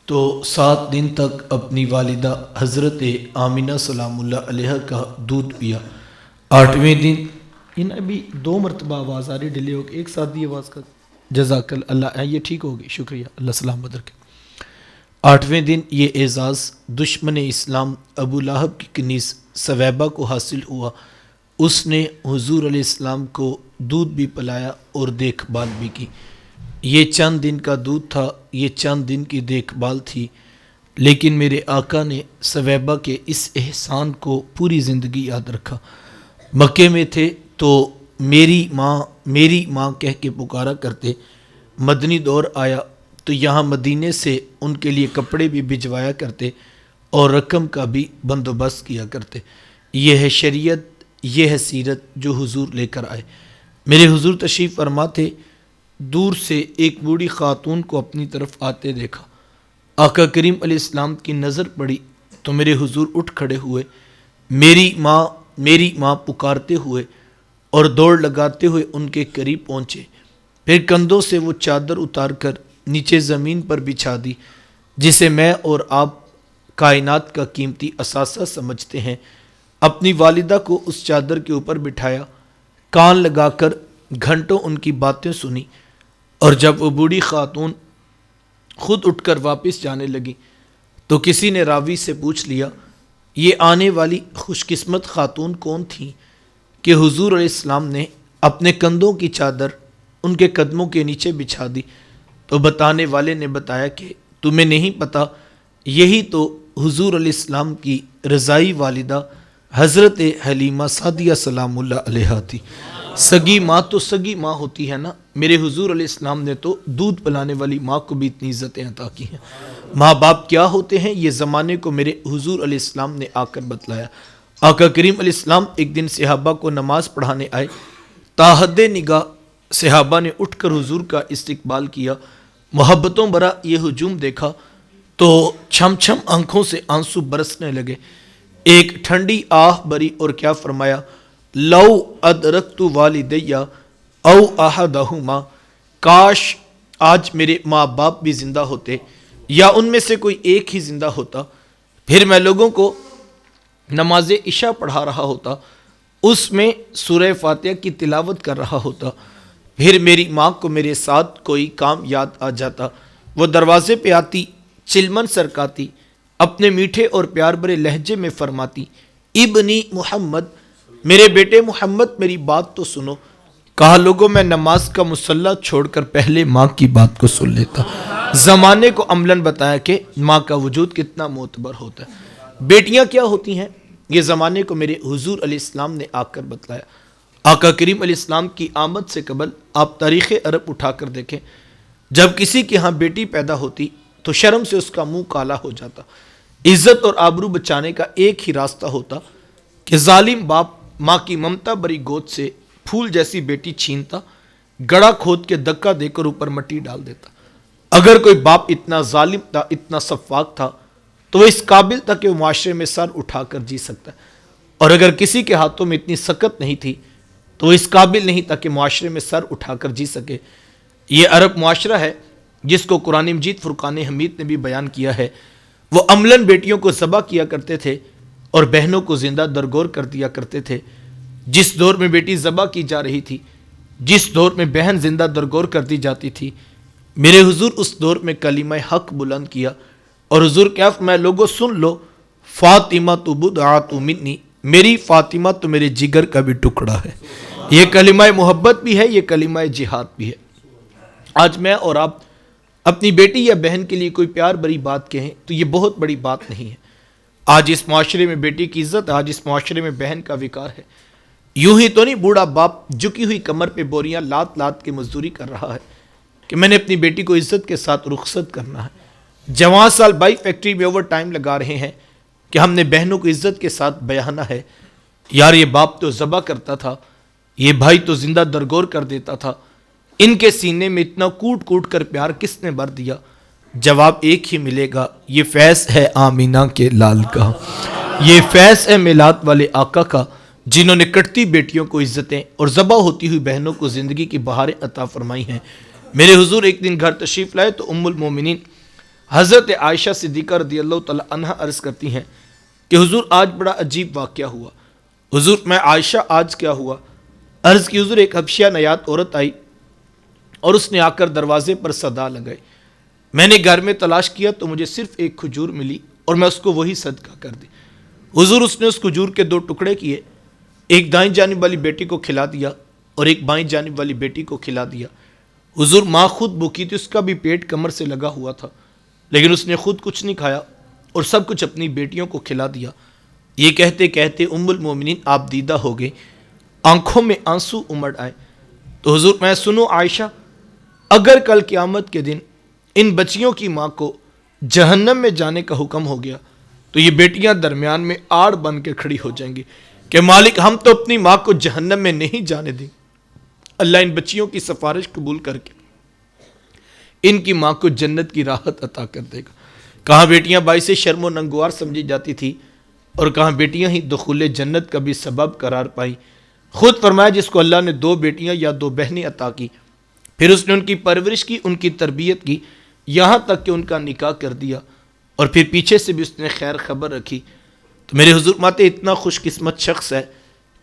تو 7 دن تک اپنی والدہ حضرت آمینہ سلام اللہ علیہ کا دودھ پیا۔ 8ویں دن ان ابھی 2 مرتبہ آواز آ رہی ڈیلے ہو کے، ایک ساتھ دی آواز کا جزاک اللہ، یہ ٹھیک ہوگی، شکریہ، اللہ سلام بدر کے۔ 8ویں دن یہ اعزاز دشمن اسلام ابو لہب کی کنیز ثویبہ کو حاصل ہوا۔ اس نے حضور علیہ السلام کو دودھ بھی پلایا اور دیکھ بھال بھی کی۔ یہ چند دن کا دودھ تھا، یہ چند دن کی دیکھ بھال تھی، لیکن میرے آقا نے ثویبہ کے اس احسان کو پوری زندگی یاد رکھا۔ مکے میں تھے تو میری ماں کہہ کے پکارا کرتے، مدنی دور آیا تو یہاں مدینے سے ان کے لیے کپڑے بھی بھجوایا کرتے اور رقم کا بھی بندوبست کیا کرتے۔ یہ ہے شریعت، یہ ہے سیرت جو حضور لے کر آئے۔ میرے حضور تشریف فرما تھے، دور سے ایک بوڑھی خاتون کو اپنی طرف آتے دیکھا۔ آقا کریم علیہ السلام کی نظر پڑی تو میرے حضور اٹھ کھڑے ہوئے، میری ماں پکارتے ہوئے اور دوڑ لگاتے ہوئے ان کے قریب پہنچے، پھر کندھوں سے وہ چادر اتار کر نیچے زمین پر بچھا دی جسے میں اور آپ کائنات کا قیمتی اثاثہ سمجھتے ہیں۔ اپنی والدہ کو اس چادر کے اوپر بٹھایا، کان لگا کر گھنٹوں ان کی باتیں سنی، اور جب وہ بوڑھی خاتون خود اٹھ کر واپس جانے لگی تو کسی نے راوی سے پوچھ لیا، یہ آنے والی خوش قسمت خاتون کون تھیں کہ حضور علیہ السلام نے اپنے کندھوں کی چادر ان کے قدموں کے نیچے بچھا دی؟ تو بتانے والے نے بتایا کہ تمہیں نہیں پتا، یہی تو حضور علیہ السلام کی رضائی والدہ حضرت حلیمہ سعدیہ سلام اللہ علیہ تھی۔ سگی ماں تو سگی ماں ہوتی ہے نا، میرے حضور علیہ السلام نے تو دودھ پلانے والی ماں کو بھی اتنی عزتیں عطا کی ہیں۔ ماں باپ کیا ہوتے ہیں یہ زمانے کو میرے حضور علیہ السلام نے آ کر بتلایا۔ آقا کریم علیہ السلام ایک دن صحابہ کو نماز پڑھانے آئے، تاحد نگاہ صحابہ نے اٹھ کر حضور کا استقبال کیا، محبتوں بھرا یہ ہجوم دیکھا تو چھم چھم آنکھوں سے آنسو برسنے لگے۔ ایک ٹھنڈی آہ بری اور کیا فرمایا، لو ادرکت والدیہ او احدہما، کاش آج میرے ماں باپ بھی زندہ ہوتے یا ان میں سے کوئی ایک ہی زندہ ہوتا، پھر میں لوگوں کو نماز عشاء پڑھا رہا ہوتا، اس میں سورہ فاتحہ کی تلاوت کر رہا ہوتا، پھر میری ماں کو میرے ساتھ کوئی کام یاد آ جاتا، وہ دروازے پہ آتی، چلمن سرکاتی، اپنے میٹھے اور پیار بھرے لہجے میں فرماتی، ابنی محمد، میرے بیٹے محمد میری بات تو سنو۔ کہا لوگوں میں نماز کا مصلی چھوڑ کر پہلے ماں کی بات کو سن لیتا۔ زمانے کو عملاً بتایا کہ ماں کا وجود کتنا معتبر ہوتا ہے۔ بیٹیاں کیا ہوتی ہیں یہ زمانے کو میرے حضور علیہ السلام نے آ کر بتلایا۔ آقا کریم علیہ السلام کی آمد سے قبل آپ تاریخ عرب اٹھا کر دیکھیں، جب کسی کے ہاں بیٹی پیدا ہوتی تو شرم سے اس کا منہ کالا ہو جاتا۔ عزت اور آبرو بچانے کا ایک ہی راستہ ہوتا کہ ظالم باپ ماں کی ممتا بری گود سے پھول جیسی بیٹی چھینتا، گڑا کھود کے دکا دے کر اوپر مٹی ڈال دیتا۔ اگر کوئی باپ اتنا ظالم تھا، اتنا سفاک تھا، تو وہ اس قابل تھا کہ وہ معاشرے میں سر اٹھا کر جی سکتا ہے، اور اگر کسی کے ہاتھوں میں اتنی سکت نہیں تھی تو وہ اس قابل نہیں تھا کہ معاشرے میں سر اٹھا کر جی سکے۔ یہ عرب معاشرہ ہے جس کو قرآن مجید فرقان حمید نے بھی بیان کیا ہے۔ وہ عملاً بیٹیوں کو ذبح کیا کرتے تھے اور بہنوں کو زندہ درگور کر دیا کرتے تھے۔ جس دور میں بیٹی ذبح کی جا رہی تھی، جس دور میں بہن زندہ درگور کر دی جاتی تھی، میرے حضور اس دور میں کلمہ حق بلند کیا، اور حضور کیا فرمایا، لوگوں سن لو، فاطمہ تو بضعۃ منی، میری فاطمہ تو میرے جگر کا بھی ٹکڑا ہے۔ یہ کلمہ محبت بھی ہے، یہ کلمہ جہاد بھی ہے۔ آج میں اور آپ اپنی بیٹی یا بہن کے لیے کوئی پیار بری بات کہیں تو یہ بہت بڑی بات نہیں ہے۔ آج اس معاشرے میں بیٹی کی عزت، آج اس معاشرے میں بہن کا وقار ہے۔ یوں ہی تو نہیں بوڑھا باپ جھکی ہوئی کمر پہ بوریاں لات لات کے مزدوری کر رہا ہے کہ میں نے اپنی بیٹی کو عزت کے ساتھ رخصت کرنا ہے۔ جوان سال بائی فیکٹری میں اوور ٹائم لگا رہے ہیں کہ ہم نے بہنوں کو عزت کے ساتھ بیانا ہے۔ یار یہ باپ تو ذبح کرتا تھا، یہ بھائی تو زندہ درگور کر دیتا تھا، ان کے سینے میں اتنا کوٹ کوٹ کر پیار کس نے بھر دیا؟ جواب ایک ہی ملے گا، یہ فیض ہے آمینہ کے لال کا، یہ فیض ہے میلاد والے آقا کا، جنہوں نے کٹتی بیٹیوں کو عزتیں اور ذبح ہوتی ہوئی بہنوں کو زندگی کی بہاریں عطا فرمائی ہیں۔ میرے حضور ایک دن گھر تشریف لائے تو ام المومنین حضرت عائشہ صدیقہ رضی اللہ تعالی عنہ عرض کرتی ہیں کہ حضور آج بڑا عجیب واقعہ ہوا۔ حضور میں عائشہ آج کیا ہوا؟ عرض کی حضور ایک حبشیہ نیات عورت آئی اور اس نے آ کر دروازے پر صدا لگائی۔ میں نے گھر میں تلاش کیا تو مجھے صرف ایک کھجور ملی اور میں اس کو وہی صدقہ کر دی۔ حضور اس نے اس کھجور کے 2 ٹکڑے کیے، ایک دائیں جانب والی بیٹی کو کھلا دیا اور ایک بائیں جانب والی بیٹی کو کھلا دیا۔ حضور ماں خود بھوکی تھی، اس کا بھی پیٹ کمر سے لگا ہوا تھا، لیکن اس نے خود کچھ نہیں کھایا اور سب کچھ اپنی بیٹیوں کو کھلا دیا۔ یہ کہتے کہتے ام المومنین آپ دیدہ ہو گئے، آنکھوں میں آنسو امڑ آئے۔ تو حضور میں سنو عائشہ، اگر کل قیامت کے دن ان بچیوں کی ماں کو جہنم میں جانے کا حکم ہو گیا تو یہ بیٹیاں درمیان میں آڑ بن کے کھڑی ہو جائیں گی کہ مالک ہم تو اپنی ماں کو جہنم میں نہیں جانے دیں۔ اللہ ان بچیوں کی سفارش قبول کر کے ان کی ماں کو جنت کی راحت عطا کر دے گا۔ کہاں بیٹیاں باعث شرم و ننگوار سمجھی جاتی تھی اور کہاں بیٹیاں ہی دخول جنت کا بھی سبب قرار پائی۔ خود فرمایا جس کو اللہ نے 2 بیٹیاں یا 2 بہنیں عطا کی، پھر اس نے ان کی پرورش کی، ان کی تربیت کی، یہاں تک کہ ان کا نکاح کر دیا، اور پھر پیچھے سے بھی اس نے خیر خبر رکھی، تو میرے حضور ماتے اتنا خوش قسمت شخص ہے،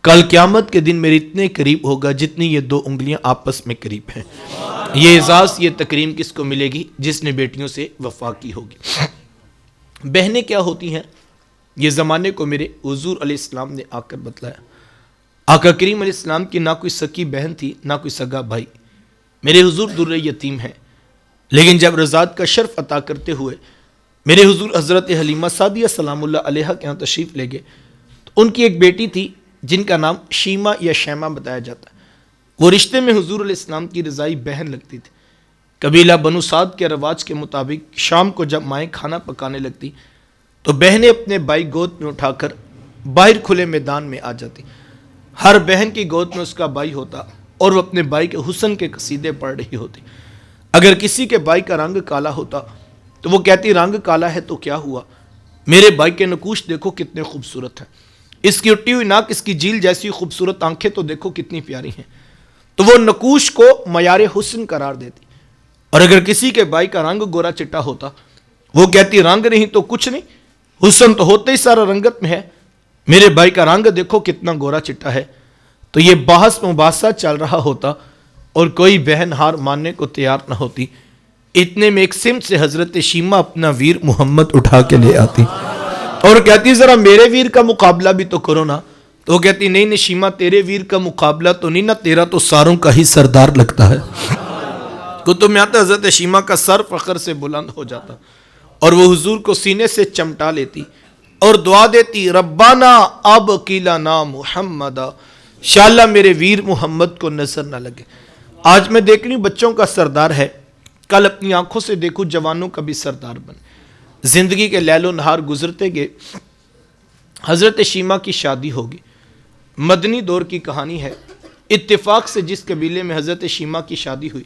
کل قیامت کے دن میرے اتنے قریب ہوگا جتنی یہ 2 انگلیاں آپس میں قریب ہیں۔ یہ اعزاز، یہ تکریم کس کو ملے گی؟ جس نے بیٹیوں سے وفا کی ہوگی۔ بہنیں کیا ہوتی ہیں؟ یہ زمانے کو میرے حضور علیہ السلام نے آ کر بتلایا۔ آقا کریم علیہ السلام کی نہ کوئی سکی بہن تھی، نہ کوئی سگا بھائی۔ میرے حضور در یتیم ہیں، لیکن جب رضاعت کا شرف عطا کرتے ہوئے میرے حضور حضرت حلیمہ سعدیہ سلام اللہ علیہا کے ہاں تشریف لے گئے تو ان کی ایک بیٹی تھی جن کا نام شیمہ یا شیمہ بتایا جاتا ہے۔ وہ رشتے میں حضور علیہ السلام کی رضائی بہن لگتی تھی۔ قبیلہ بنو سعد کے رواج کے مطابق شام کو جب مائیں کھانا پکانے لگتی تو بہنیں اپنے بھائی گود میں اٹھا کر باہر کھلے میدان میں آ جاتی۔ ہر بہن کی گود میں اس کا بھائی ہوتا اور وہ اپنے بھائی کے حسن کے قصیدے پڑھ رہی ہوتی۔ اگر کسی کے بھائی کا رنگ کالا ہوتا تو وہ کہتی رنگ کالا ہے تو کیا ہوا، میرے بھائی کے نقوش دیکھو کتنے خوبصورت ہیں، اس کی اٹی ہوئی ناک، اس کی جھیل جیسی خوبصورت آنکھیں تو دیکھو کتنی پیاری ہیں۔ تو وہ نقوش کو معیار حسن قرار دیتی۔ اور اگر کسی کے بھائی کا رنگ گورا چٹا ہوتا وہ کہتی رنگ نہیں تو کچھ نہیں، حسن تو ہوتے ہی سارا رنگت میں ہے، میرے بھائی کا رنگ دیکھو کتنا گورا چٹا ہے۔ تو یہ بحث مباحثہ چل رہا ہوتا اور کوئی بہن ہار ماننے کو تیار نہ ہوتی۔ اتنے میں ایک سمت سے حضرت شیمہ اپنا ویر محمد اٹھا کے لے آتی اور کہتی ذرا میرے ویر کا مقابلہ بھی تو کرو نا۔ تو وہ کہتی نہیں شیمہ، تیرے ویر کا مقابلہ تو نہیں نا، تیرا تو ساروں کا ہی سردار لگتا ہے۔ کتب میں آتا حضرت شیمہ کا سر فخر سے بلند ہو جاتا اور وہ حضور کو سینے سے چمٹا لیتی اور دعا دیتی ربنا اب قیلنا محمدا، انشاءاللہ میرے ویر محمد کو نظر نہ لگے۔ آج میں دیکھ رہی ہوں بچوں کا سردار ہے، کل اپنی آنکھوں سے دیکھوں جوانوں کا بھی سردار بن۔ زندگی کے لیل و نہار گزرتے گئے، حضرت شیمہ کی شادی ہوگی۔ مدنی دور کی کہانی ہے، اتفاق سے جس قبیلے میں حضرت شیمہ کی شادی ہوئی،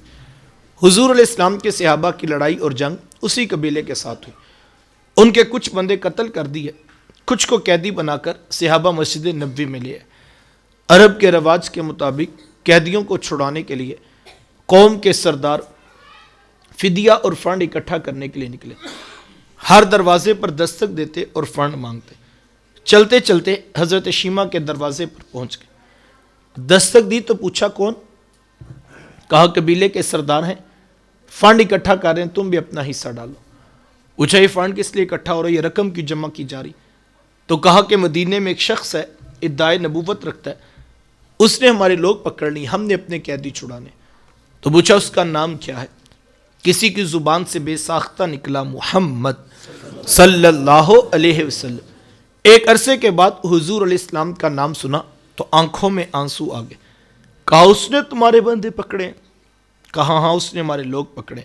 حضور علیہ السلام کے صحابہ کی لڑائی اور جنگ اسی قبیلے کے ساتھ ہوئی۔ ان کے کچھ بندے قتل کر دیے، کچھ کو قیدی بنا کر صحابہ مسجد نبوی میں لے آئے۔ عرب کے رواج کے مطابق قیدیوں کو چھڑانے کے لیے قوم کے سردار فدیہ اور فنڈ اکٹھا کرنے کے لیے نکلے۔ ہر دروازے پر دستک دیتے اور فنڈ مانگتے۔ چلتے چلتے حضرت شیمہ کے دروازے پر پہنچ گئے۔ دستک دی تو پوچھا کون؟ کہا قبیلے کے سردار ہیں، فنڈ اکٹھا کر رہے ہیں، تم بھی اپنا حصہ ڈالو۔ پوچھا یہ فنڈ کس لیے اکٹھا ہو رہا ہے، یہ رقم کی جمع کی جا رہی؟ تو کہا کہ مدینے میں ایک شخص ہے، ادعائے نبوت رکھتا ہے، اس نے ہمارے لوگ پکڑ لی، ہم نے اپنے قیدی چھڑانے۔ تو پوچھا اس کا نام کیا ہے؟ کسی کی زبان سے بے ساختہ نکلا محمد صلی اللہ علیہ وسلم۔ ایک عرصے کے بعد حضور علیہ السلام کا نام سنا تو آنکھوں میں آنسو آ گئے۔ کہا اس نے تمہارے بندے پکڑے؟ کہا ہاں اس نے ہمارے لوگ پکڑے۔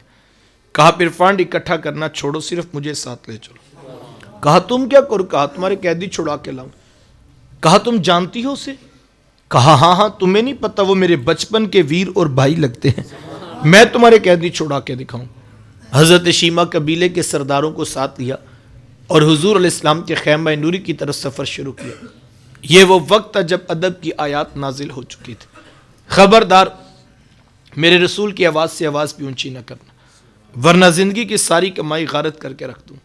کہا پھر فنڈ اکٹھا کرنا چھوڑو، صرف مجھے ساتھ لے چلو۔ کہا تم کیا کرو؟ کہا تمہارے قیدی چھڑا کے لاؤں۔ کہا تم جانتی ہو اسے؟ کہا ہاں ہاں، تمہیں نہیں پتہ وہ میرے بچپن کے ویر اور بھائی لگتے ہیں، میں تمہارے قیدی چھڑا کے دکھاؤں۔ حضرت شیمہ قبیلے کے سرداروں کو ساتھ لیا اور حضور علیہ السلام کے خیمہ نوری کی طرف سفر شروع کیا۔ یہ وہ وقت تھا جب ادب کی آیات نازل ہو چکی تھی۔ خبردار میرے رسول کی آواز سے آواز بھی اونچی نہ کرنا، ورنہ زندگی کی ساری کمائی غارت کر کے رکھ دوں۔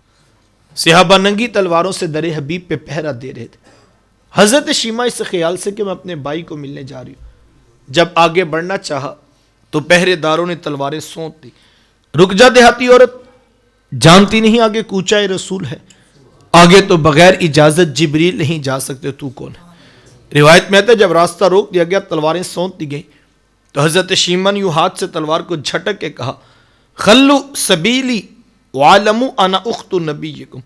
صحابہ ننگی تلواروں سے در حبیب پہ پہرا دے رہے تھے۔ حضرت شیمہ اس خیال سے کہ میں اپنے بھائی کو ملنے جا رہی ہوں، جب آگے بڑھنا چاہا تو پہرے داروں نے تلواریں سونت دی۔ رک جا دیہاتی عورت، جانتی نہیں آگے کوچہ رسول ہے، آگے تو بغیر اجازت جبریل نہیں جا سکتے، تو کون ہے؟ روایت میں آتا ہے جب راستہ روک دیا گیا، تلواریں سونت دی گئیں، تو حضرت شیمہ نے یوں ہاتھ سے تلوار کو جھٹک کے کہا خلو سبیلی وعلموا انا اخت نبیکم،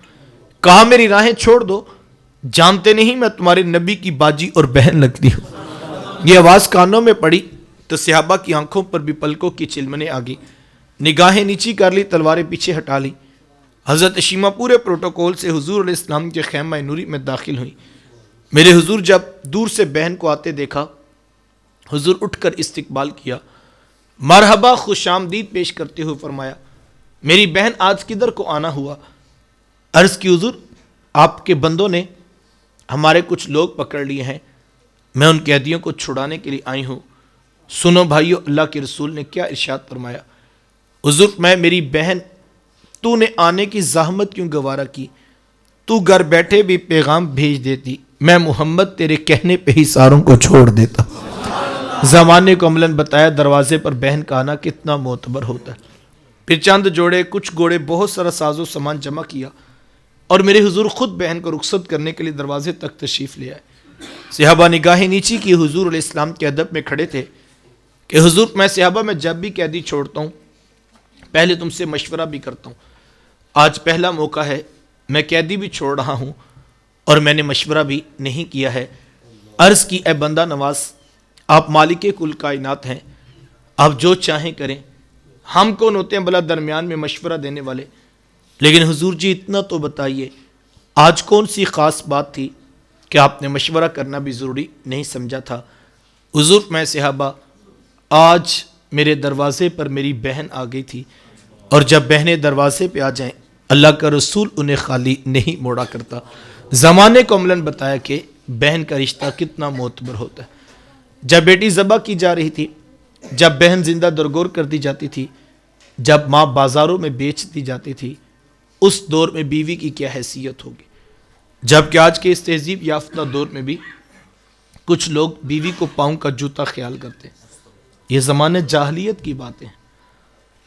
کہا میری راہیں چھوڑ دو، جانتے نہیں میں تمہارے نبی کی باجی اور بہن لگتی ہوں۔ یہ آواز کانوں میں پڑی تو صحابہ کی آنکھوں پر بھی پلکوں کی چلمنے آ گئی، نگاہیں نیچی کر لی، تلواریں پیچھے ہٹا لی۔ حضرت شیمہ پورے پروٹوکول سے حضور علیہ السلام کے خیمہ نوری میں داخل ہوئی۔ میرے حضور جب دور سے بہن کو آتے دیکھا، حضور اٹھ کر استقبال کیا، مرحبا خوش آمدید پیش کرتے ہوئے فرمایا میری بہن آج کدھر کو آنا ہوا؟ عرض کی حضور آپ کے بندوں نے ہمارے کچھ لوگ پکڑ لیے ہیں، میں ان قیدیوں کو چھڑانے کے لیے آئی ہوں۔ سنو بھائیو، اللہ کے رسول نے کیا ارشاد فرمایا؟ حضور میں میری بہن، تو نے آنے کی زحمت کیوں گوارا کی؟ تو گھر بیٹھے بھی پیغام بھیج دیتی، میں محمد تیرے کہنے پہ ہی ساروں کو چھوڑ دیتا۔ زمانے کو عملاً بتایا دروازے پر بہن کا آنا کتنا معتبر ہوتا ہے۔ پھر چند جوڑے، کچھ گھوڑے، بہت سارا ساز و سامان جمع کیا اور میرے حضور خود بہن کو رخصت کرنے کے لیے دروازے تک تشریف لے آئے۔ صحابہ نگاہیں نیچی کی، حضور علیہ السلام کے ادب میں کھڑے تھے کہ حضور میں صحابہ میں جب بھی قیدی چھوڑتا ہوں پہلے تم سے مشورہ بھی کرتا ہوں، آج پہلا موقع ہے، میں قیدی بھی چھوڑ رہا ہوں اور میں نے مشورہ بھی نہیں کیا ہے۔ عرض کی اے بندہ نواز، آپ مالک کل کائنات ہیں، آپ جو چاہیں کریں، ہم کون ہوتے ہیں بلا درمیان میں مشورہ دینے والے؟ لیکن حضور جی اتنا تو بتائیے، آج کون سی خاص بات تھی کہ آپ نے مشورہ کرنا بھی ضروری نہیں سمجھا تھا؟ حضور میں صحابہ، آج میرے دروازے پر میری بہن آ گئی تھی، اور جب بہنیں دروازے پہ آ جائیں اللہ کا رسول انہیں خالی نہیں موڑا کرتا۔ زمانے کو عملاً بتایا کہ بہن کا رشتہ کتنا معتبر ہوتا ہے۔ جب بیٹی ذبح کی جا رہی تھی، جب بہن زندہ درگور کر دی جاتی تھی، جب ماں بازاروں میں بیچ دی جاتی تھی، اس دور میں بیوی کی کیا حیثیت ہوگی؟ جبکہ آج کے اس تہذیب یافتہ دور میں بھی کچھ لوگ بیوی کو پاؤں کا جوتا خیال کرتے ہیں۔ یہ زمانے جاہلیت کی باتیں ہیں۔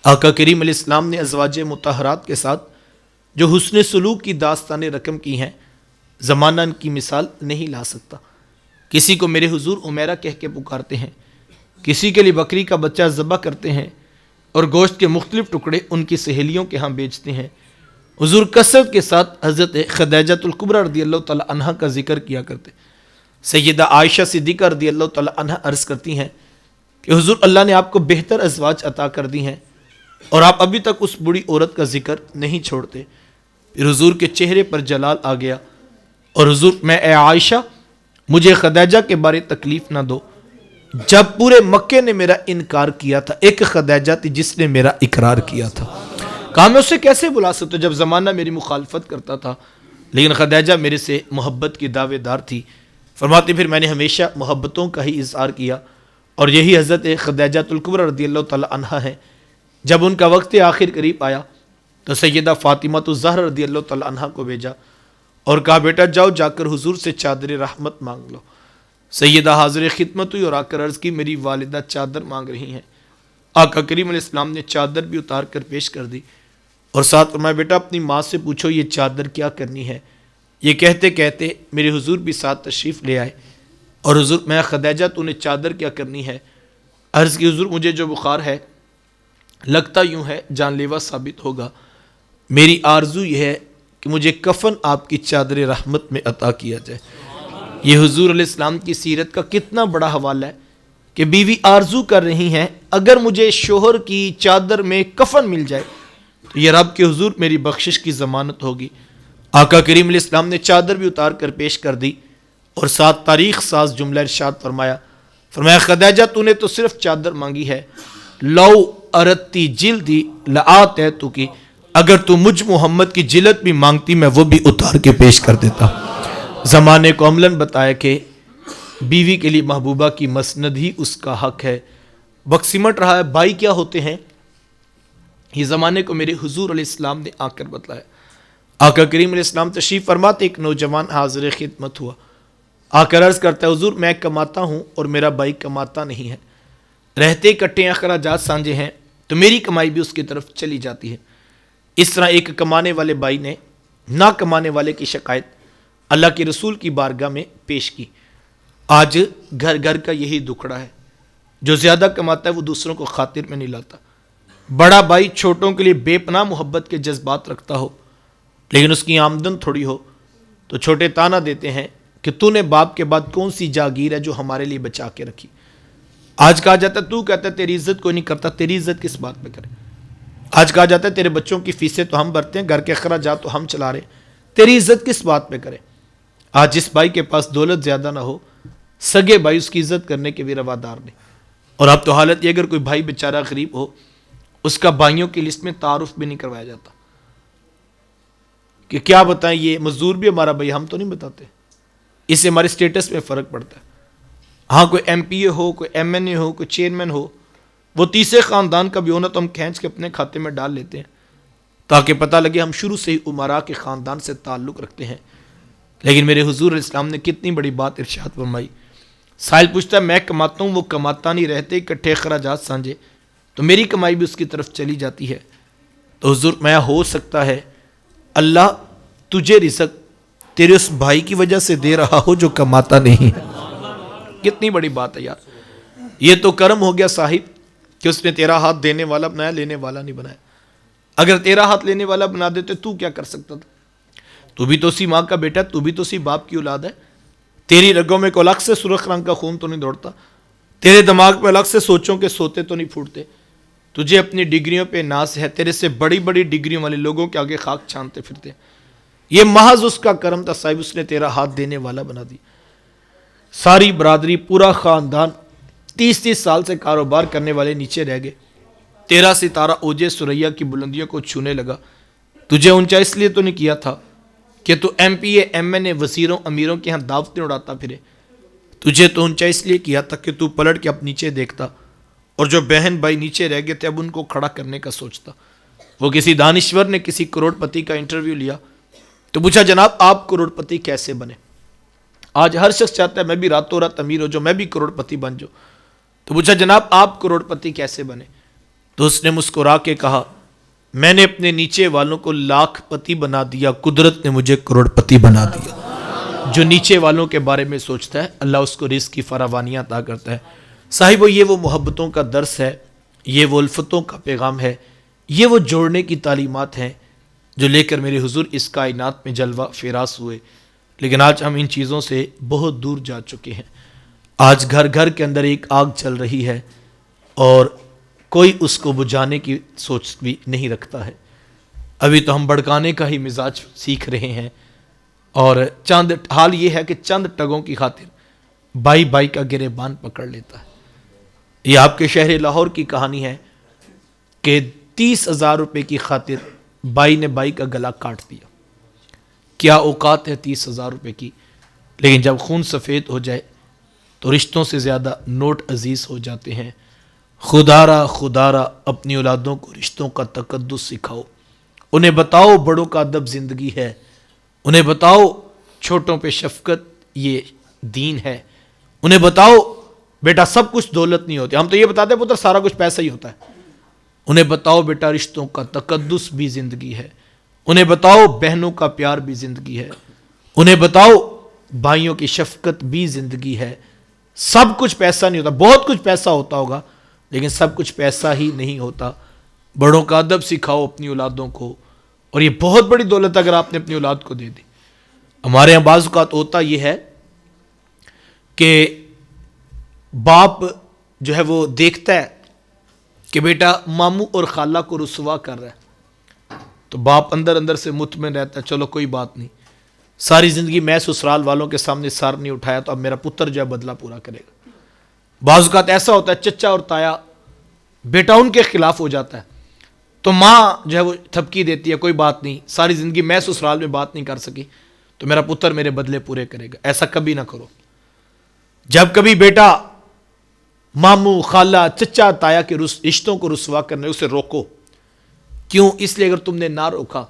آقا کریم علیہ السلام نے ازواج مطہرات کے ساتھ جو حسن سلوک کی داستانیں رقم کی ہیں، زمانہ ان کی مثال نہیں لا سکتا۔ کسی کو میرے حضور عمیرہ کہہ کے پکارتے ہیں، کسی کے لیے بکری کا بچہ ذبح کرتے ہیں اور گوشت کے مختلف ٹکڑے ان کی سہیلیوں کے ہاں بیچتے ہیں۔ حضور کثرت کے ساتھ حضرت خدیجۃ الکبریٰ رضی اللہ تعالی عنہا کا ذکر کیا کرتے۔ سیدہ عائشہ صدیقہ رضی اللہ تعالی عنہا عرض کرتی ہیں کہ حضور اللہ نے آپ کو بہتر ازواج عطا کر دی ہیں اور آپ ابھی تک اس بوڑھی عورت کا ذکر نہیں چھوڑتے۔ پھر حضور کے چہرے پر جلال آ گیا اور حضور میں اے عائشہ مجھے خدیجہ کے بارے تکلیف نہ دو، جب پورے مکے نے میرا انکار کیا تھا ایک خدیجہ تھی جس نے میرا اقرار کیا تھا۔ کہا میں اسے کیسے بلا سکتا جب زمانہ میری مخالفت کرتا تھا، لیکن خدیجہ میرے سے محبت کی دعوے دار تھی۔ فرماتے پھر میں نے ہمیشہ محبتوں کا ہی اظہار کیا، اور یہی حضرت خدیجۃ الکبریٰ رضی اللہ تعالی عنہا ہے۔ جب ان کا وقت آخر قریب آیا تو سیدہ فاطمہ الزہرا رضی اللہ تعالی عنہا کو بھیجا اور کہا بیٹا جاؤ جا کر حضور سے چادر رحمت مانگ لو۔ سیدہ حاضر خدمت ہوئی اور آ کر عرض کی میری والدہ چادر مانگ رہی ہیں۔ آقا کریم علیہ السلام نے چادر بھی اتار کر پیش کر دی اور ساتھ فرمایا بیٹا اپنی ماں سے پوچھو یہ چادر کیا کرنی ہے۔ یہ کہتے کہتے میرے حضور بھی ساتھ تشریف لے آئے اور حضور میں خدیجہ تو نے چادر کیا کرنی ہے؟ عرض کی حضور مجھے جو بخار ہے لگتا یوں ہے جان لیوا ثابت ہوگا، میری آرزو یہ ہے کہ مجھے کفن آپ کی چادر رحمت میں عطا کیا جائے۔ یہ حضور علیہ السلام کی سیرت کا کتنا بڑا حوالہ ہے کہ بیوی آرزو کر رہی ہیں اگر مجھے شوہر کی چادر میں کفن مل جائے تو یہ رب کے حضور میری بخشش کی ضمانت ہوگی۔ آقا کریم علیہ السلام نے چادر بھی اتار کر پیش کر دی اور ساتھ تاریخ ساز جملہ ارشاد فرمایا خدیجہ تو نے تو صرف چادر مانگی ہے، لو ارتی جلدی لآتیتو کی، اگر تو مجھ محمد کی جلد بھی مانگتی میں وہ بھی اتار کے پیش کر دیتا۔ زمانے کو عملاً بتایا کہ بیوی کے لیے محبوبہ کی مسند ہی اس کا حق ہے۔ وقت سمٹ رہا ہے، بھائی کیا ہوتے ہیں؟ یہ زمانے کو میرے حضور علیہ السلام نے آ کر بتلایا۔ آقا کریم علیہ السلام تشریف فرماتے، ایک نوجوان حاضر خدمت ہوا، آ کر عرض کرتا ہے حضور میں کماتا ہوں اور میرا بھائی کماتا نہیں ہے، رہتے کٹے اخراجات سانجے ہیں تو میری کمائی بھی اس کی طرف چلی جاتی ہے۔ اس طرح ایک کمانے والے بھائی نے نہ کمانے والے کی شکایت اللہ کے رسول کی بارگاہ میں پیش کی۔ آج گھر گھر کا یہی دکھڑا ہے، جو زیادہ کماتا ہے وہ دوسروں کو خاطر میں نہیں لاتا۔ بڑا بھائی چھوٹوں کے لیے بے پناہ محبت کے جذبات رکھتا ہو، لیکن اس کی آمدن تھوڑی ہو تو چھوٹے تانا دیتے ہیں کہ تو نے باپ کے بعد کون سی جاگیر ہے جو ہمارے لیے بچا کے رکھی۔ آج کہا جاتا ہے تو کہتا ہے تیری عزت کوئی نہیں کرتا، تیری عزت کس بات پہ کرے۔ آج کہا جاتا ہے تیرے بچوں کی فیسیں تو ہم بھرتے ہیں، گھر کے اخراجات تو ہم چلا رہے، تیری عزت کس بات پہ کرے۔ آج جس بھائی کے پاس دولت زیادہ نہ ہو، سگے بھائی اس کی عزت کرنے کے بھی روادار نہیں۔ اور اب تو حالت یہ اگر کوئی بھائی بیچارہ غریب ہو، اس کا بھائیوں کی لسٹ میں تعارف بھی نہیں کروایا جاتا کہ کیا بتائیں یہ مزدور بھی ہمارا بھائی، ہم تو نہیں بتاتے، اس سے ہمارے سٹیٹس میں فرق پڑتا ہے۔ ہاں کوئی ایم پی اے ہو، کوئی ایم این اے ہو، کوئی چیئرمین ہو، وہ تیسرے خاندان کا بھی ہونا تو ہم کھینچ کے اپنے کھاتے میں ڈال لیتے ہیں تاکہ پتہ لگے ہم شروع سے ہی امراء کے خاندان سے تعلق رکھتے ہیں۔ لیکن میرے حضور علیہ السلام نے کتنی بڑی بات ارشاد فرمائی۔ سائل پوچھتا ہے میں کماتا ہوں، وہ کماتا نہیں، رہتے اکٹھے اخراجات سانجے تو میری کمائی بھی اس کی طرف چلی جاتی ہے۔ تو حضور میں ہو سکتا ہے اللہ تجھے رزق تیرے اس بھائی کی وجہ سے دے رہا ہو جو کماتا نہیں ہے۔ کتنی بڑی بات ہے یار، یہ تو کرم ہو گیا صاحب کہ اس نے تیرا ہاتھ دینے والا بنایا، لینے والا نہیں بنایا۔ اگر تیرا ہاتھ لینے والا بنا دیتے تو کیا کر سکتا تھا؟ تو بھی تو اسی ماں کا بیٹا ہے، تو بھی تو اسی باپ کی اولاد ہے، تیری رگوں میں کوئی الگ سے سرخ رنگ کا خون تو نہیں دوڑتا، تیرے دماغ میں الگ سے سوچوں کے سوتے تو نہیں پھوٹتے، تجھے اپنی ڈگریوں پہ ناز ہے، تیرے سے بڑی بڑی ڈگریوں والے لوگوں کے آگے خاک چھانتے پھرتے۔ یہ محض اس کا کرم تھا صاحب، اس نے تیرا ہاتھ دینے والا بنا دی۔ ساری برادری، پورا خاندان 30 سال سے کاروبار کرنے والے نیچے رہ گئے، تیرا ستارہ اوجے سریا کی بلندیوں کو چھونے لگا۔ تجھے اونچا اس لیے تو نہیں کیا تھا کہ تو ایم پی اے، ایم این اے، وزیروں، امیروں کے ہاں دعوتیں اڑاتا پھرے، تجھے تو اونچا اس لیے کیا تھا کہ تو پلٹ کے اب نیچے دیکھتا اور جو بہن بھائی نیچے رہ گئے تھے اب ان کو کھڑا کرنے کا سوچتا۔ وہ کسی دانشور نے کسی کروڑ پتی کا انٹرویو لیا تو پوچھا جناب آپ کروڑ پتی کیسے بنے؟ آج ہر شخص چاہتا ہے میں بھی راتوں رات امیر ہو جو میں بھی کروڑ پتی بن جاؤں۔ تو پوچھا جناب آپ کروڑ پتی کیسے بنے؟ تو اس نے مسکرا کے کہا میں نے اپنے نیچے والوں کو لاکھ پتی بنا دیا، قدرت نے مجھے کروڑ پتی بنا دیا۔ جو نیچے والوں کے بارے میں سوچتا ہے اللہ اس کو رزق کی فراوانیاں عطا کرتا ہے۔ صاحبو یہ وہ محبتوں کا درس ہے، یہ وہ الفتوں کا پیغام ہے، یہ وہ جوڑنے کی تعلیمات ہیں جو لے کر میرے حضور اس کائنات میں جلوہ فراز ہوئے۔ لیکن آج ہم ان چیزوں سے بہت دور جا چکے ہیں۔ آج گھر گھر کے اندر ایک آگ چل رہی ہے اور کوئی اس کو بجھانے کی سوچ بھی نہیں رکھتا ہے۔ ابھی تو ہم بھڑکانے کا ہی مزاج سیکھ رہے ہیں، اور حال یہ ہے کہ چند ٹگوں کی خاطر بھائی بھائی کا گریبان پکڑ لیتا ہے۔ یہ آپ کے شہر لاہور کی کہانی ہے کہ 30,000 روپے کی خاطر بھائی نے بھائی کا گلا کاٹ دیا۔ کیا اوقات ہے 30,000 روپے کی، لیکن جب خون سفید ہو جائے تو رشتوں سے زیادہ نوٹ عزیز ہو جاتے ہیں۔ خدا را اپنی اولادوں کو رشتوں کا تقدس سکھاؤ، انہیں بتاؤ بڑوں کا ادب زندگی ہے، انہیں بتاؤ چھوٹوں پہ شفقت یہ دین ہے، انہیں بتاؤ بیٹا سب کچھ دولت نہیں ہوتی، ہم تو یہ بتاتے ہیں پتر سارا کچھ پیسہ ہی ہوتا ہے، انہیں بتاؤ بیٹا رشتوں کا تقدس بھی زندگی ہے، انہیں بتاؤ بہنوں کا پیار بھی زندگی ہے، انہیں بتاؤ بھائیوں کی شفقت بھی زندگی ہے۔ سب کچھ پیسہ نہیں ہوتا، بہت کچھ پیسہ ہوتا ہوگا لیکن سب کچھ پیسہ ہی نہیں ہوتا۔ بڑوں کا ادب سکھاؤ اپنی اولادوں کو، اور یہ بہت بڑی دولت اگر آپ نے اپنی اولاد کو دے دی۔ ہمارے یہاں بعض اوقات ہوتا یہ ہے کہ باپ جو ہے وہ دیکھتا ہے کہ بیٹا ماموں اور خالہ کو رسوا کر رہا ہے تو باپ اندر اندر سے مطمئن رہتا ہے چلو کوئی بات نہیں، ساری زندگی میں سسرال والوں کے سامنے سر نہیں اٹھایا تو اب میرا پتر جو ہے بدلہ پورا کرے گا۔ بعض اوقات ایسا ہوتا ہے چچا اور تایا بیٹا ان کے خلاف ہو جاتا ہے تو ماں جو ہے وہ تھپکی دیتی ہے کوئی بات نہیں، ساری زندگی میں سسرال میں بات نہیں کر سکی تو میرا پتر میرے بدلے پورے کرے گا۔ ایسا کبھی نہ کرو۔ جب کبھی بیٹا ماموں خالہ چچا تایا کے رشتوں کو رسوا کرنے اسے روکو، کیوں؟ اس لیے اگر تم نے نہ روکا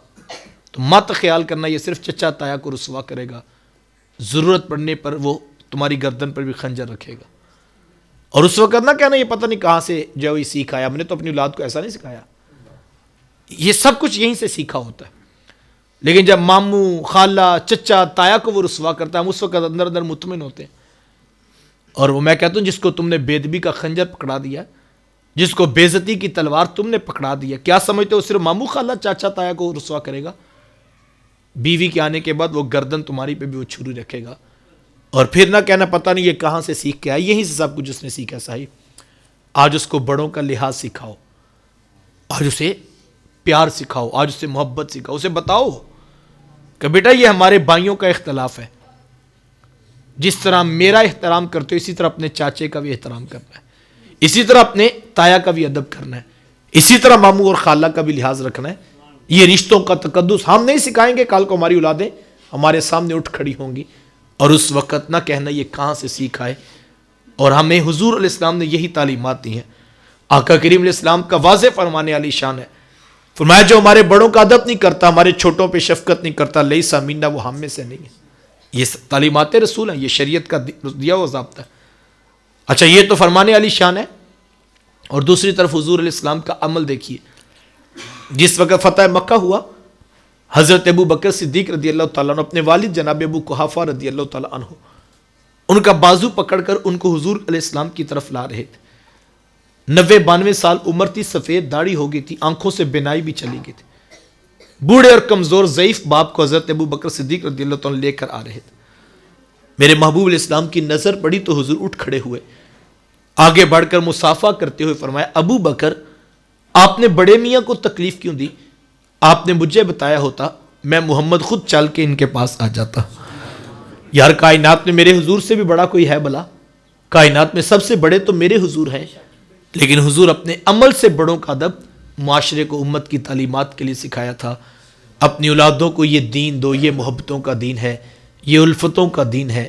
تو مت خیال کرنا یہ صرف چچا تایا کو رسوا کرے گا، ضرورت پڑنے پر وہ تمہاری گردن پر بھی خنجر رکھے گا۔ اور اس وقت نہ کہنا یہ پتہ نہیں کہاں سے جو ہے سیکھ آیا، ہم نے تو اپنی اولاد کو ایسا نہیں سکھایا، یہ سب کچھ یہیں سے سیکھا ہوتا ہے۔ لیکن جب ماموں، خالہ، چچا، تایا کو وہ رسوا کرتا ہے، ہم اس وقت اندر اندر مطمئن ہوتے ہیں۔ اور وہ میں کہتا ہوں جس کو تم نے بے ادبی کا خنجر پکڑا دیا، جس کو بے عزتی کی تلوار تم نے پکڑا دیا، کیا سمجھتے ہو صرف ماموں، خالہ، چاچا، تایا کو رسوا کرے گا؟ بیوی کے آنے کے بعد وہ گردن تمہاری پہ بھی وہ چھری رکھے گا۔ اور پھر نہ کہنا پتہ نہیں یہ کہاں سے سیکھ کے آیا، یہیں سے سب کچھ اس نے سیکھا۔ صاحب آج اس کو بڑوں کا لحاظ سکھاؤ، آج اسے پیار سکھاؤ، آج اسے محبت سکھاؤ، اسے بتاؤ کہ بیٹا یہ ہمارے بھائیوں کا اختلاف ہے، جس طرح میرا احترام کرتے ہو اسی طرح اپنے چاچے کا بھی احترام کرنا ہے، اسی طرح اپنے تایا کا بھی ادب کرنا ہے، اسی طرح ماموں اور خالہ کا بھی لحاظ رکھنا ہے۔ یہ رشتوں کا تقدس ہم نہیں سکھائیں گے، کل کو ہماری اولادیں ہمارے سامنے اٹھ کھڑی ہوں گی، اور اس وقت نہ کہنا یہ کہاں سے سیکھ آئے۔ اور ہمیں حضور علیہ السلام نے یہی تعلیمات دی ہیں۔ آقا کریم علیہ السلام کا واضح فرمانے علی شان ہے، فرمایا جو ہمارے بڑوں کا ادب نہیں کرتا، ہمارے چھوٹوں پہ شفقت نہیں کرتا، لیسا منا، وہ ہم میں سے نہیں ہے۔ یہ تعلیمات رسول ہیں، یہ شریعت کا دیا ہوا ضابطہ ہے۔ اچھا یہ تو فرمانے علی شان ہے، اور دوسری طرف حضور علیہ السلام کا عمل دیکھیے۔ جس وقت فتح مکہ ہوا، حضرت ابو بکر صدیق رضی اللہ تعالیٰ عنہ اپنے والد جناب ابو قحافہ رضی اللہ تعالیٰ عنہ ان کا بازو پکڑ کر ان کو حضور علیہ السلام کی طرف لا رہے تھے۔ 90-92 سال عمر تھی، سفید داڑھی ہو گئی تھی، آنکھوں سے بینائی بھی چلی گئی تھی۔ بوڑھے اور کمزور ضعیف باپ کو حضرت ابو بکر صدیق رضی اللہ تعالیٰ لے کر آ رہے تھے۔ میرے محبوب علیہ السلام کی نظر پڑی تو حضور اٹھ کھڑے ہوئے، آگے بڑھ کر مصافحہ کرتے ہوئے فرمایا ابو بکر آپ نے بڑے میاں کو تکلیف کیوں دی؟ آپ نے مجھے بتایا ہوتا میں محمد خود چل کے ان کے پاس آ جاتا۔ یار کائنات میں میرے حضور سے بھی بڑا کوئی ہے بلا؟ کائنات میں سب سے بڑے تو میرے حضور ہیں، لیکن حضور اپنے عمل سے بڑوں کا ادب معاشرے کو، امت کی تعلیمات کے لیے سکھایا تھا۔ اپنی اولادوں کو یہ دین دو، یہ محبتوں کا دین ہے، یہ الفتوں کا دین ہے،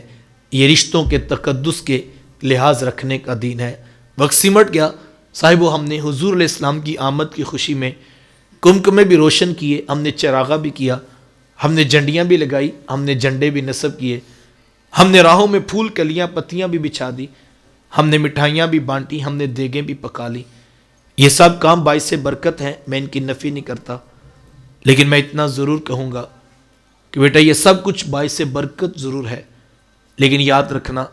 یہ رشتوں کے تقدس کے لحاظ رکھنے کا دین ہے۔ وقت سمٹ گیا صاحبو، ہم نے حضور علیہ السلام کی آمد کی خوشی میں کمکمے بھی روشن کیے، ہم نے چراغا بھی کیا، ہم نے جھنڈیاں بھی لگائی، ہم نے جھنڈے بھی نصب کیے، ہم نے راہوں میں پھول، کلیاں، پتیاں بھی بچھا دی، ہم نے مٹھائیاں بھی بانٹی، ہم نے دیگیں بھی پکا لی۔ یہ سب کام باعث برکت ہیں، میں ان کی نفی نہیں کرتا، لیکن میں اتنا ضرور کہوں گا کہ بیٹا یہ سب کچھ باعث برکت ضرور ہے، لیکن یاد رکھنا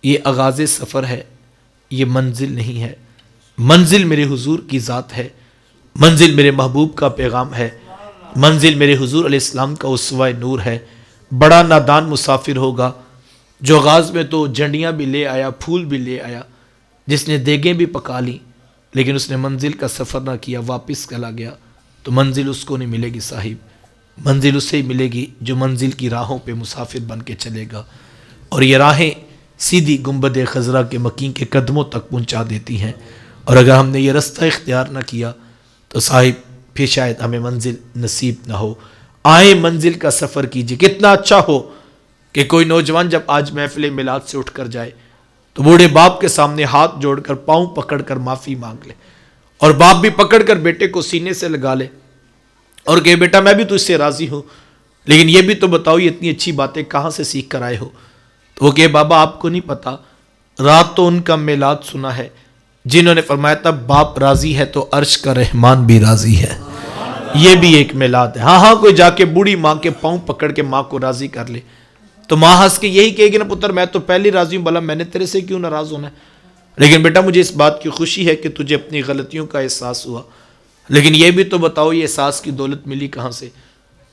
یہ آغاز سفر ہے، یہ منزل نہیں ہے۔ منزل میرے حضور کی ذات ہے، منزل میرے محبوب کا پیغام ہے، منزل میرے حضور علیہ السلام کا اسوہ نور ہے۔ بڑا نادان مسافر ہوگا جو آغاز میں تو جھنڈیاں بھی لے آیا، پھول بھی لے آیا، جس نے دیگیں بھی پکا لی، لیکن اس نے منزل کا سفر نہ کیا، واپس چلا گیا، تو منزل اس کو نہیں ملے گی صاحب، منزل اسے ہی ملے گی جو منزل کی راہوں پہ مسافر بن کے چلے گا۔ اور یہ راہیں سیدھی گنبد خضرا کے مکین کے قدموں تک پہنچا دیتی ہیں، اور اگر ہم نے یہ رستہ اختیار نہ کیا تو صاحب پھر شاید ہمیں منزل نصیب نہ ہو۔ آئیں منزل کا سفر کیجیے۔ کتنا اچھا ہو کہ کوئی نوجوان جب آج محفل میلاد سے اٹھ کر جائے تو بوڑھے باپ کے سامنے ہاتھ جوڑ کر پاؤں پکڑ کر معافی مانگ لے، اور باپ بھی پکڑ کر بیٹے کو سینے سے لگا لے اور کہے بیٹا میں بھی تجھ سے راضی ہوں، لیکن یہ بھی تو بتاؤ یہ اتنی اچھی باتیں کہاں سے سیکھ کر آئے ہو؟ تو وہ کہے بابا آپ کو نہیں پتا، رات تو ان کا میلاد سنا ہے جنہوں نے فرمایا تھا باپ راضی ہے تو عرش کا رحمان بھی راضی ہے۔ یہ بھی ایک میلاد ہے۔ ہاں کوئی جا کے بوڑھی ماں کے پاؤں پکڑ کے ماں کو راضی کر لے تو ماں ہنس کے یہی کہے گی نا پتر میں تو پہلی راضی ہوں، بھلا میں نے تیرے سے کیوں ناراض ہونا ہے؟ لیکن بیٹا مجھے اس بات کی خوشی ہے کہ تجھے اپنی غلطیوں کا احساس ہوا، لیکن یہ بھی تو بتاؤ یہ احساس کی دولت ملی کہاں سے؟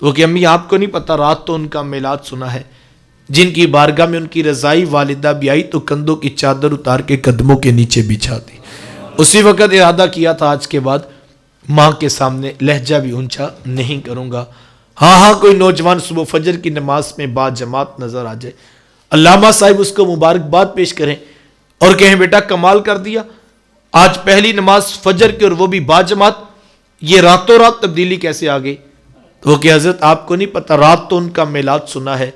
تو کہ امی آپ کو نہیں پتا، رات تو ان کا میلاد سنا ہے جن کی بارگاہ میں ان کی رضائی والدہ بھی آئی تو کندھوں کی چادر اتار کے قدموں کے نیچے بچھا دی۔ اسی وقت ارادہ کیا تھا آج کے بعد ماں کے سامنے لہجہ بھی اونچا نہیں کروں گا۔ ہاں کوئی نوجوان صبح فجر کی نماز میں با جماعت نظر آ جائے، علامہ صاحب اس کو مبارکباد پیش کریں اور کہیں بیٹا کمال کر دیا، آج پہلی نماز فجر کی اور وہ بھی با جماعت، یہ راتوں رات تبدیلی کیسے آ گئی؟ تو وہ کہ حضرت آپ کو نہیں پتا، رات تو ان کا میلاد سنا ہے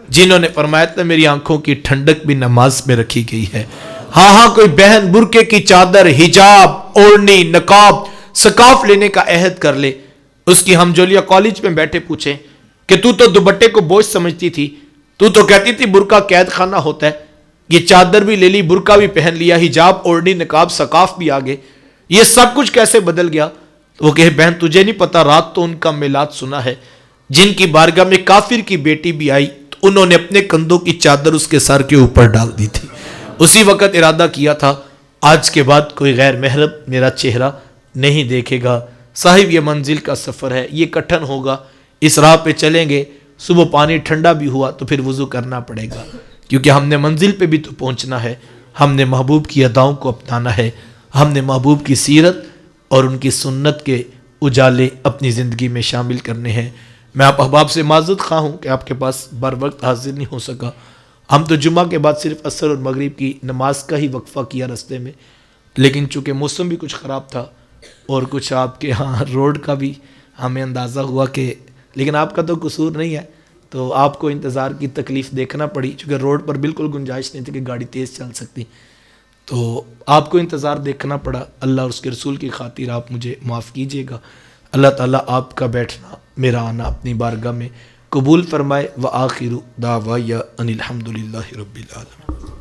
جنہوں نے فرمایا تھا میری آنکھوں کی ٹھنڈک بھی نماز میں رکھی گئی ہے۔ ہاں کوئی بہن برقعے کی چادر، حجاب، اوڑھنی، نقاب سکاف لینے کا عہد کر لے. اس کی ہم جولیا کالج میں بیٹھے پوچھیں کہ تو دوپٹے کو بوجھ سمجھتی تھی, تو کہتی تھی برقع قید خانہ ہوتا ہے, یہ چادر بھی لے لی, برقع بھی پہن لیا, حجاب اوڑھنی, نقاب, سقاف بھی آگے, یہ سب کچھ کیسے بدل گیا؟ وہ کہے بہن تجھے نہیں پتا, رات تو ان کا میلاد سنا ہے, جن کی بارگاہ میں کافر کی بیٹی بھی آئی تو انہوں نے اپنے کندھوں کی چادر اس کے سر کے اوپر ڈال دی تھی. اسی وقت ارادہ کیا تھا آج کے بعد کوئی غیر محرم میرا چہرہ نہیں دیکھے گا. صاحب یہ منزل کا سفر ہے, یہ کٹھن ہوگا, اس راہ پہ چلیں گے, صبح پانی ٹھنڈا بھی ہوا تو پھر وضو کرنا پڑے گا, کیونکہ ہم نے منزل پہ بھی تو پہنچنا ہے, ہم نے محبوب کی اداؤں کو اپنانا ہے, ہم نے محبوب کی سیرت اور ان کی سنت کے اجالے اپنی زندگی میں شامل کرنے ہیں. میں آپ احباب سے معذرت خواہ ہوں کہ آپ کے پاس بر وقت حاضر نہیں ہو سکا. ہم تو جمعہ کے بعد صرف عصر اور مغرب کی نماز کا ہی وقفہ کیا رستے میں, لیکن چونکہ موسم بھی کچھ خراب تھا اور کچھ آپ کے ہاں روڈ کا بھی ہمیں اندازہ ہوا کہ, لیکن آپ کا تو قصور نہیں ہے, تو آپ کو انتظار کی تکلیف دیکھنا پڑی, چونکہ روڈ پر بالکل گنجائش نہیں تھی کہ گاڑی تیز چل سکتی, تو آپ کو انتظار دیکھنا پڑا. اللہ اور اس کے رسول کی خاطر آپ مجھے معاف کیجیے گا. اللہ تعالیٰ آپ کا بیٹھنا, میرا آنا اپنی بارگاہ میں قبول فرمائے. وآخر دعوایا ان الحمد للہ رب العالمین.